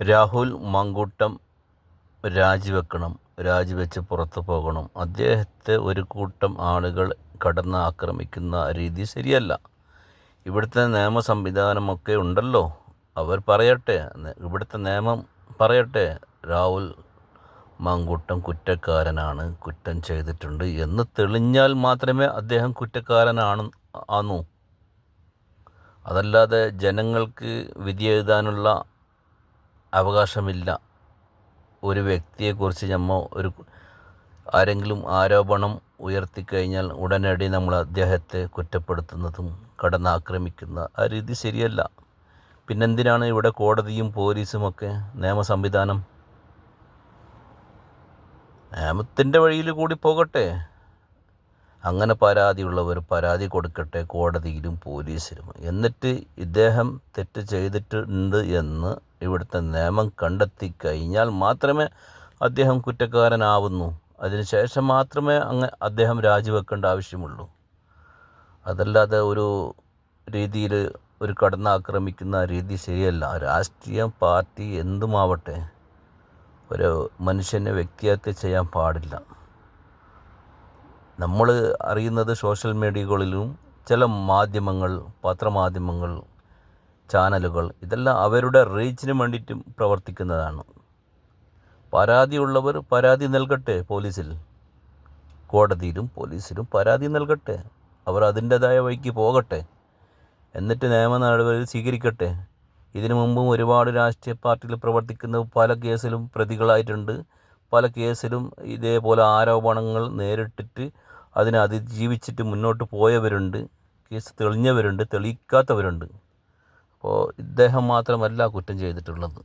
രാഹുൽ മാങ്കൂട്ടം രാജിവെക്കണം, രാജിവെച്ച് പുറത്തു പോകണം. അദ്ദേഹത്തെ ഒരു കൂട്ടം ആളുകൾ കടന്ന് ആക്രമിക്കുന്ന രീതി ശരിയല്ല. ഇവിടുത്തെ നിയമ സംവിധാനമൊക്കെ ഉണ്ടല്ലോ, അവർ പറയട്ടെ, ഇവിടുത്തെ നിയമം പറയട്ടെ. രാഹുൽ മാങ്കൂട്ടം കുറ്റക്കാരനാണ്, കുറ്റം ചെയ്തിട്ടുണ്ട് എന്ന് തെളിഞ്ഞാൽ മാത്രമേ അദ്ദേഹം കുറ്റക്കാരനാണു. അതല്ലാതെ ജനങ്ങൾക്ക് വിധി എഴുതാനുള്ള അവകാശമില്ല. ഒരു വ്യക്തിയെക്കുറിച്ച് ആരെങ്കിലും ആരോപണം ഉയർത്തിക്കഴിഞ്ഞാൽ ഉടനടി നമ്മൾ അദ്ദേഹത്തെ കുറ്റപ്പെടുത്തുന്നതും കടന്നാക്രമിക്കുന്ന ആ രീതി ശരിയല്ല. പിന്നെന്തിനാണ് ഇവിടെ കോടതിയും പോലീസുമൊക്കെ? നിയമ സംവിധാനം നിയമത്തിൻ്റെ വഴിയിൽ കൂടി പോകട്ടെ. അങ്ങനെ പരാതിയുള്ളവർ പരാതി കൊടുക്കട്ടെ കോടതിയിലും പോലീസിലും. എന്നിട്ട് ഇദ്ദേഹം തെറ്റ് ചെയ്തിട്ടുണ്ട് എന്ന് ഇവിടുത്തെ നിയമം കണ്ടെത്തി കഴിഞ്ഞാൽ മാത്രമേ അദ്ദേഹം കുറ്റക്കാരനാവുന്നു. അതിനുശേഷം മാത്രമേ അദ്ദേഹം രാജിവെക്കേണ്ട ആവശ്യമുള്ളൂ. അതല്ലാതെ ഒരു രീതിയിൽ ഒരു കടന്നാക്രമിക്കുന്ന രീതി ശരിയല്ല. രാഷ്ട്രീയം, പാർട്ടി എന്തുമാവട്ടെ, ഒരു മനുഷ്യനെ വ്യക്തിഹത്യ ചെയ്യാൻ പാടില്ല. നമ്മൾ അറിയുന്നത് സോഷ്യൽ മീഡിയകളിലും ചില മാധ്യമങ്ങൾ, പത്രമാധ്യമങ്ങൾ, ചാനലുകൾ, ഇതെല്ലാം അവരുടെ റീച്ചിന് വേണ്ടിയിട്ടും പ്രവർത്തിക്കുന്നതാണ്. പരാതിയുള്ളവർ പരാതി നൽകട്ടെ, കോടതിയിലും പോലീസിലും പരാതി നൽകട്ടെ. അവർ അതിൻ്റേതായ വഴിക്ക് പോകട്ടെ. എന്നിട്ട് നിയമ നടപടി സ്വീകരിക്കട്ടെ. ഇതിനു മുമ്പും ഒരുപാട് രാഷ്ട്രീയ പാർട്ടികൾ പ്രവർത്തിക്കുന്ന പല കേസിലും പ്രതികളായിട്ടുണ്ട്. പല കേസിലും ഇതേപോലെ ആരോപണങ്ങൾ നേരിട്ടിട്ട് അതിനെ അതിജീവിച്ചിട്ട് മുന്നോട്ട് പോയവരുണ്ട്. കേസ് തെളിഞ്ഞവരുണ്ട്, തെളിയിക്കാത്തവരുണ്ട്. അപ്പോൾ ഇദ്ദേഹം മാത്രമല്ല കുറ്റം ചെയ്തിട്ടുള്ളത്.